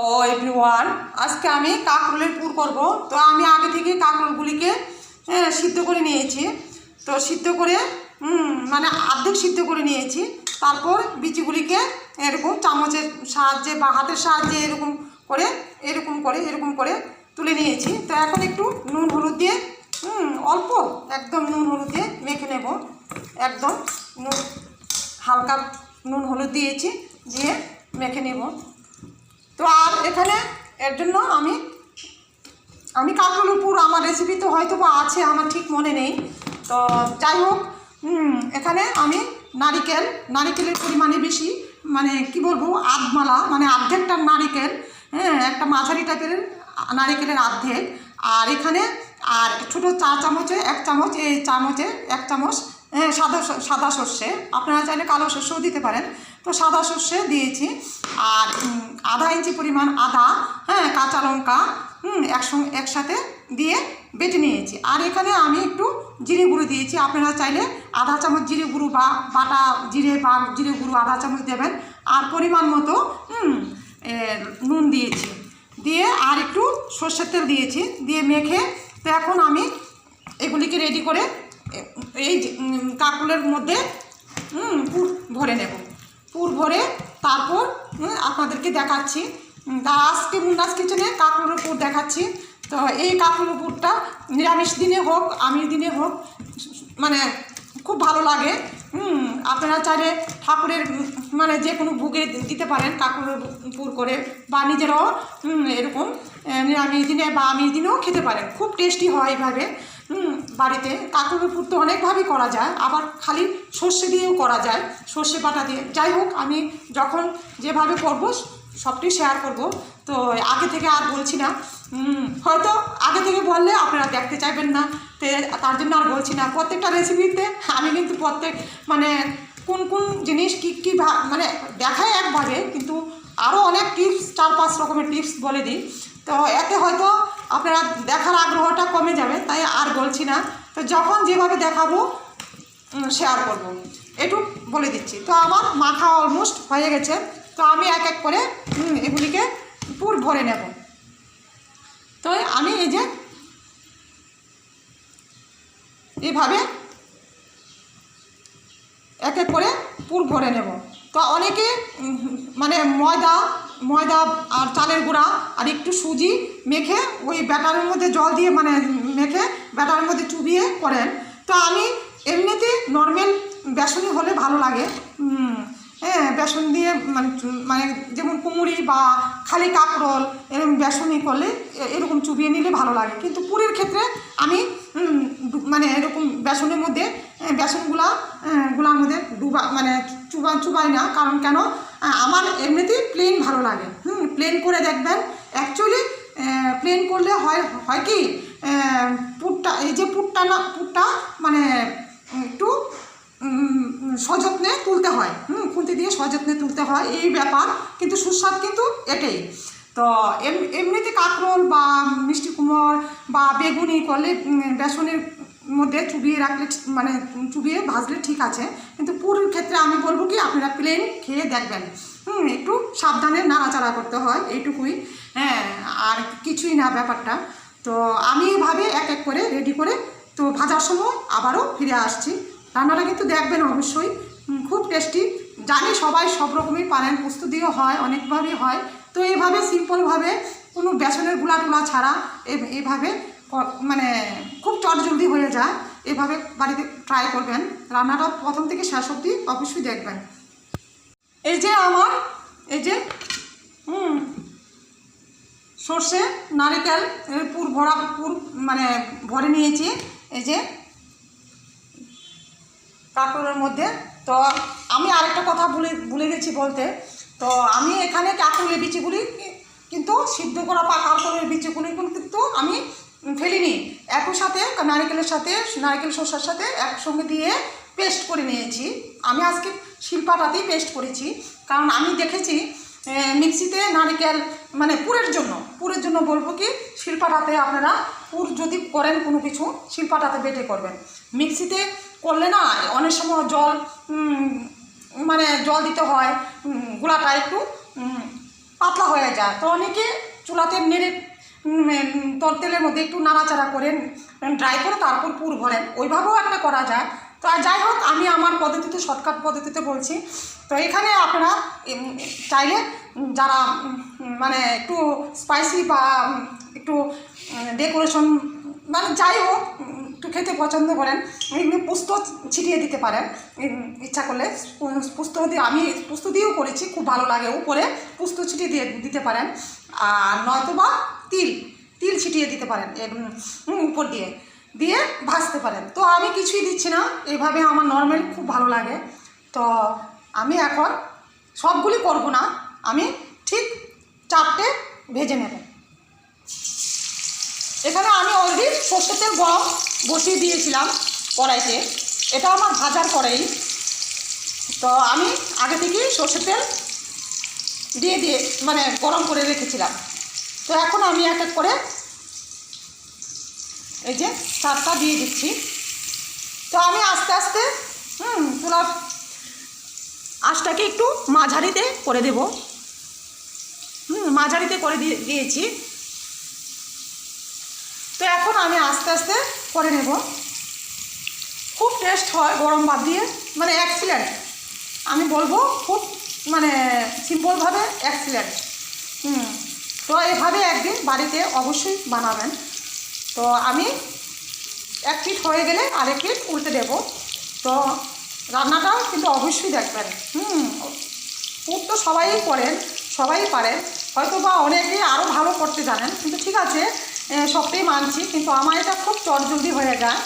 ও everyone, আজকে আমি কাঁকরোলের পুর করব। তো আমি আগে থেকে কাঁকরোলগুলিকে সিদ্ধ করে নিয়েছি। তো সিদ্ধ করে মানে অর্ধেক সিদ্ধ করে নিয়েছি। তারপর বিচিগুলিকে এরকম চামচের সাহায্যে বা হাতের সাহায্যে এরকম করে তুলে নিয়েছি। তো এখন একটু নুন হলুদ দিয়ে অল্প একদম নুন হলুদ দিয়ে মেখে নেব। একদম হালকা নুন হলুদ দিয়েছি, দিয়ে মেখে নেব। তো আর এখানে এর জন্য আমি কাঁকরোলের পুর আমার রেসিপি তো হয়তো বা আছে, আমার ঠিক মনে নেই। তো যাই হোক, এখানে আমি নারিকেলের পরিমাণে বেশি, মানে কি বলবো, আধমালা মানে অর্ধেকটা নারিকেল, একটা মাঝারি টাইপের নারিকেলের অর্ধেক। আর এখানে আর ছোটো চা চামচে এক চামচ, এই চামচে এক চামচ সাদা সর্ষে, আপনারা চাইলে কালো সর্ষেও দিতে পারেন। তো সাদা সর্ষে দিয়েছি। আর আধা ইঞ্চি পরিমাণ আদা, কাঁচা লঙ্কা একসাথে দিয়ে বেটে নিয়েছি। আর এখানে আমি একটু জিরে গুঁড়ো দিয়েছি। আপনারা চাইলে আধা চামচ জিরে গুঁড়ো বা বাটা জিরে বা জিরে গুঁড়ো আধা চামচ দেবেন। আর পরিমাণ মতো নুন দিয়েছি, দিয়ে আর একটু সর্ষের তেল দিয়েছি, দিয়ে মেখে তো এখন আমি এগুলিকে রেডি করে এই কাঁকরোলের মধ্যে পুর ভরে নেব। পুর ভরে তারপর আপনাদেরকে দেখাচ্ছি। আজকে মুন্নাস কিচেনে কাঁকরোলের পুর দেখাচ্ছি। তো এই কাঁকরোলের পুরটা নিরামিষ দিনে হোক আমিষ দিনে হোক, মানে খুব ভালো লাগে। আপনারা চাইলে ঠাকুরের মানে যে কোনো ভোগে দিতে পারেন কাঁকরোলের পুর করে, বা নিজেরাও এরকম নিরামিষ দিনে বা আমিষ দিনেও খেতে পারেন। খুব টেস্টি হয় এইভাবে। বাড়িতে কাঁকরোলের পুর তো অনেকভাবেই করা যায়, আবার খালি সর্ষে দিয়েও করা যায়, সর্ষে বাটা দিয়ে। যাই হোক, আমি যখন যেভাবে করব সবটি শেয়ার করব। তো আগে থেকে আর বলছি না, হয়তো আগে থেকে বললে আপনারা দেখতে চাইবেন না, তো তার জন্য আর বলছি না। প্রত্যেকটা রেসিপিতে আমি কিন্তু মানে কোন জিনিস কী মানে দেখায় একভাবে, কিন্তু আরও অনেক টিপস, 4-5 রকমের টিপস বলে দিই। তো এতে হয়তো আপনারা দেখার আগ্রহটা কমে যাবে, তাই আর বলছি না। তো যখন যেভাবে দেখাবো শেয়ার করব, একটু বলে দিচ্ছি। তো আমার মাখা অলমোস্ট হয়ে গেছে। তো আমি এক এক করে এগুলিকে পুর ভরে নেব। তো আমি এই যে এইভাবে এক এক করে পুর ভরে নেব। তো অনেকে মানে ময়দা আর চালের গুঁড়া আর একটু সুজি মেখে ওই ব্যাটারের মধ্যে জল দিয়ে মানে মেখে ব্যাটারের মধ্যে চুবিয়ে করেন। তো আমি এমনিতে নর্মাল বেসনই হলে ভালো লাগে। বেসন দিয়ে মানে যেমন কুমড়ি বা খালি কাঁকরোল এরকম বেসনই করলে এরকম চুবিয়ে নিলে ভালো লাগে। কিন্তু পুরের ক্ষেত্রে আমি মানে এরকম বেসনের মধ্যে গুলার মধ্যে মানে চুবাই না। কারণ কেন, আমার এমনিতেই প্লেন ভালো লাগে। প্লেন করে দেখবেন। অ্যাকচুয়ালি প্লেন করলে হয় কি, পুরটা মানে একটু সযত্নে তুলতে হয়, খুন্তি দিয়ে সযত্নে তুলতে হয়, এই ব্যাপার। কিন্তু সুস্বাদ কিন্তু এটাই। তো এমনিতে কাঁকরোল বা মিষ্টি কুমড় বা বেগুনি করলে বেসনের মধ্যে চুবিয়ে রাখলে মানে চুবিয়ে ভাজলে ঠিক আছে। কিন্তু পুরের ক্ষেত্রে আমি বলবো কি, আপনারা প্লেন খেয়ে দেখবেন। একটু সাবধানে নাড়াচাড়া করতে হয়, এইটুকুই। আর কিছুই না ব্যাপারটা। তো আমি এভাবে এক এক করে রেডি করে তো ভাজার সময় আবারও ফিরে আসছি। রান্নাটা কিন্তু দেখবেন অবশ্যই, খুব টেস্টি। জানি সবাই সব রকমই পারেন, পোস্ত দিয়েও হয়, অনেকভাবেই হয়। তো এইভাবে সিম্পলভাবে কোনো বেসনের গুলা টুলা ছাড়া এইভাবে মানে খুব চটজলদি হয়ে যায়। এভাবে বাড়িতে ট্রাই করবেন। রান্নাটা প্রথম থেকে শেষ অবধি অবশ্যই দেখবেন। এই যে আমার সর্ষে নারিকেল পুর মানে ভরে নিয়েছি এই যে কাঁকরোলের মধ্যে। তো আমি আরেকটা কথা ভুলে গেছি বলতে। তো আমি এখানে কাঁকরোলের বিচিগুলি কিন্তু সিদ্ধ করা বা কাঁকরোলের বিচিগুলি কিন্তু আমি ফেলিনি, একই সাথে নারকেল শসার সাথে একসঙ্গে দিয়ে পেস্ট করে নিয়েছি। আমি আজকে শিলপাটাতেই পেস্ট করেছি, কারণ আমি দেখেছি মিক্সিতে নারকেল মানে পুরের জন্য বলবো কি, শিলপাটাতে আপনারা পুর যদি করেন কোনো কিছু শিলপাটাতে বেটে করবেন। মিক্সিতে করলে না অনেক সময় জল দিতে হয়, গুঁড়াটা একটু পাতলা হয়ে যায়। তো অনেকে চুলাতে নেড়ে তেলের মধ্যে একটু নাড়াচাড়া করে ড্রাই করে তারপর পুর ভরেন, ওইভাবেও একটা করা যায়। তো যাই হোক, আমি আমার পদ্ধতিতে, শর্টকাট পদ্ধতিতে বলছি। তো এখানে আপনারা চাইলে যারা মানে একটু স্পাইসি বা একটু ডেকোরেশন মানে যাই হোক একটু খেতে পছন্দ করেন, এমনি পোস্ত ছিটিয়ে দিতে পারেন ইচ্ছা করলে। পোস্ত দিয়ে, আমি পোস্ত দিয়েও করেছি, খুব ভালো লাগে। উপরে পোস্ত ছিটিয়ে দিয়ে দিতে পারেন, আর নয়তোবা তিল ছিটিয়ে দিতে পারেন উপর দিয়ে দিয়ে ভাজতে পারেন। তো আমি কিছুই দিচ্ছি না, এইভাবে আমার নর্মাল খুব ভালো লাগে। তো আমি এখন সবগুলি করব না, আমি ঠিক 4টে ভেজে নেব। এখানে আমি অলরেডি সর্ষের তেল গরম বসিয়ে দিয়েছিলাম কড়াইতে, এটা আমার ভাজার কড়াই। তো আমি আগে থেকেই সর্ষের তেল দিয়ে মানে গরম করে রেখেছিলাম। তো এখন আমি এক এক করে এই যে 4টা দিয়ে দিচ্ছি। তো আমি আস্তে আস্তে চুলার আঁচটাকে একটু মাঝারিতে করে দেব। মাঝারিতে করে দিয়েছি। তো এখন আমি আস্তে আস্তে করে নেব। খুব টেস্ট হয় গরম ভাত দিয়ে, মানে এক্সিলেন্ট, আমি বলবো খুব মানে সিম্পলভাবে এক্সিলেন্ট। তো এভাবে একদিন বাড়িতে অবশ্যই বানাবেন। তো আমি এক পিঠ হয়ে গেলে আরেক পিঠ উল্টে দেব। তো রান্নাটাও কিন্তু অবশ্যই দেখবেন। পুর তো সবাই করেন, সবাই পারেন, হয়তো বা অনেকে আরও ভালো করতে জানেন, কিন্তু ঠিক আছে সবটাই মানছি, কিন্তু আমার এটা খুব চটজলদি হয়ে যায়।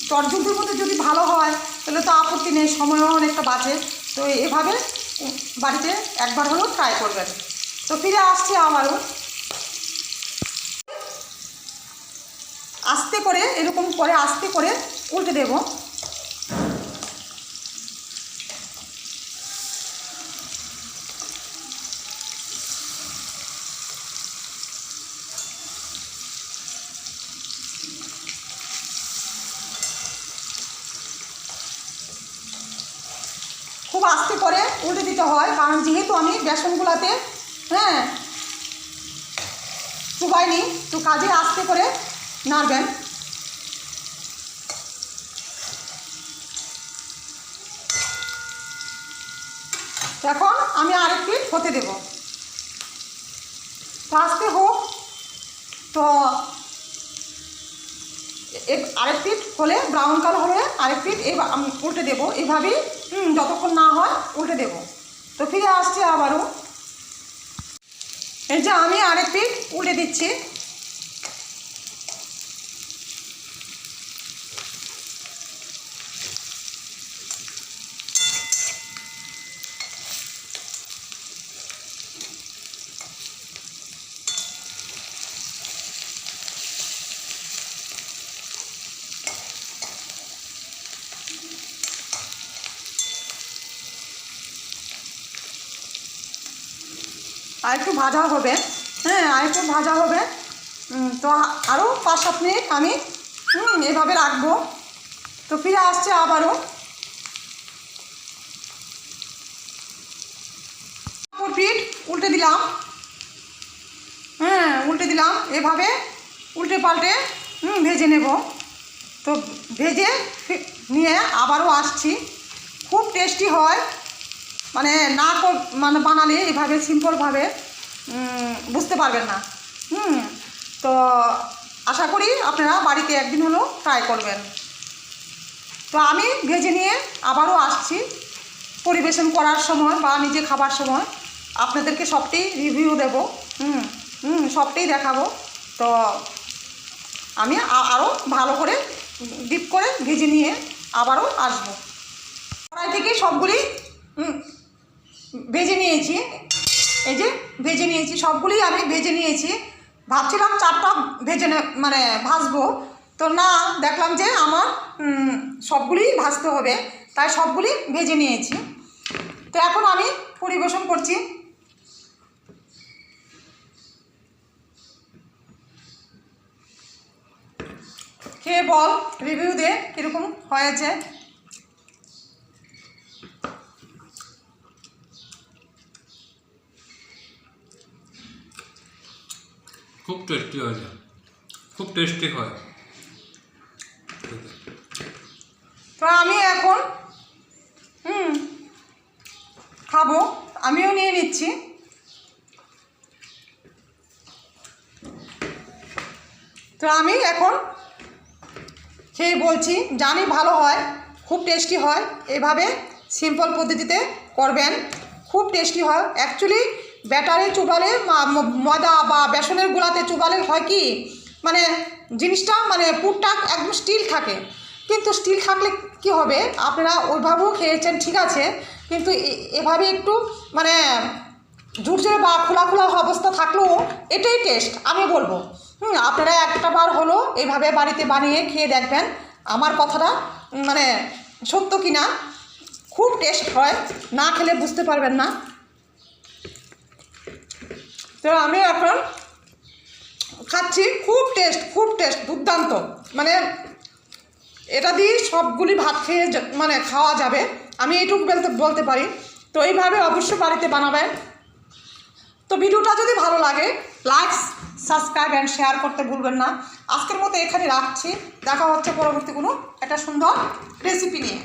চটজলদির মধ্যে যদি ভালো হয় তাহলে তো আপত্তি নেই, সময়ও অনেকটা বাঁচে। তো এভাবে বাড়িতে একবার হলেও ট্রাই করবেন। তো ফিরে আসছি আবারও, আস্তে করে এরকম করে আস্তে করে উল্টে দেব। খুব আস্তে করে উল্টে দিতে হয়, কারণ যেহেতু আমি বেসনগুলাতে চুবাইনি, তো কাজে আস্তে করে নাড়বেন। এখন আমি আরেক পিঠ হতে দেব। তো আস্তে হোক। তো আরেক পিঠ হলে ব্রাউন কালার হলে আরেক পিঠ উল্টে দেবো। এভাবেই যতক্ষণ না হয় উল্টে দেব। তো ফিরে আসছি আবারও, এই যে আমি আরেক পিঠ উল্টে দিচ্ছি। আর একটু ভাজা হবে, আর একটু ভাজা হবে। তো আরও 5-7 মিনিট আমি এভাবে রাখবো। তো ফিরে আসছে আবারও, পিঠ উল্টে দিলাম। উল্টে দিলাম, এভাবে উল্টে পাল্টে ভেজে নেব। তো ভেজে নিয়ে আবারও আসছি। খুব টেস্টি হয়, মানে না মানে বানালে এভাবে সিম্পলভাবে বুঝতে পারবেন না। তো আশা করি আপনারা বাড়িতে একদিন হলেও ট্রাই করবেন। তো আমি ভেজে নিয়ে আবারও আসছি পরিবেশন করার সময় বা নিজে খাবার সময় আপনাদেরকে সবটাই রিভিউ দেব, সবটাই দেখাবো। তো আমি আরও ভালো করে ডিপ করে ভেজে নিয়ে আবারও আসবো। কড়াই থেকে সবগুলি ভেজে নিয়েছি, এই যে ভেজে নিয়েছি, সবগুলি আমি ভেজে নিয়েছি। ভাবছিলাম 4টা মানে ভাজবো, তো না, দেখলাম যে আমার সবগুলি ভাজতে হবে, তাই সবগুলি ভেজে নিয়েছি। তো এখন আমি পরিবেশন করছি। খেয়ে বল, রিভিউ দে কীরকম হয়েছে। খুব টেস্টি হয়েছে, খুব টেস্টি হয়। তো আমি এখন খাবো, আমিও নিয়ে নিচ্ছি। তো আমি এখন খেয়ে বলছি, জানি ভালো হয়, খুব টেস্টি হয়। এভাবে সিম্পল পদ্ধতিতে করবেন, খুব টেস্টি হয়। অ্যাকচুয়ালি ব্যাটারে চুবালে ময়দা বা বেসনের গুঁড়াতে চুবালে হয় কি, মানে জিনিসটা মানে পুরটা একদম স্টিল থাকে। কিন্তু স্টিল থাকলে কি হবে, আপনারা ওইভাবেও খেয়েছেন ঠিক আছে, কিন্তু এভাবে একটু মানে ঝুরঝুরে বা খোলা খোলা অবস্থা থাকলেও এটাই টেস্ট আমি বলবো। আপনারা একটা বার হলো এইভাবে বাড়িতে বানিয়ে খেয়ে দেখবেন আমার কথাটা মানে সত্য কি না। খুব টেস্ট হয়, না খেলে বুঝতে পারবেন না। তো আমি এখন খাচ্ছি, খুব টেস্ট দুর্দান্ত। মানে এটা দিয়ে সবগুলি ভাত খেয়ে মানে খাওয়া যাবে, আমি এইটুকু বলতে পারি। তো এইভাবে অবশ্যই বাড়িতে বানাবেন। তো ভিডিওটা যদি ভালো লাগে লাইক, সাবস্ক্রাইব অ্যান্ড শেয়ার করতে ভুলবেন না। আজকের মতো এখানে রাখছি, দেখা হচ্ছে পরবর্তী কোনো একটা সুন্দর রেসিপি নিয়ে।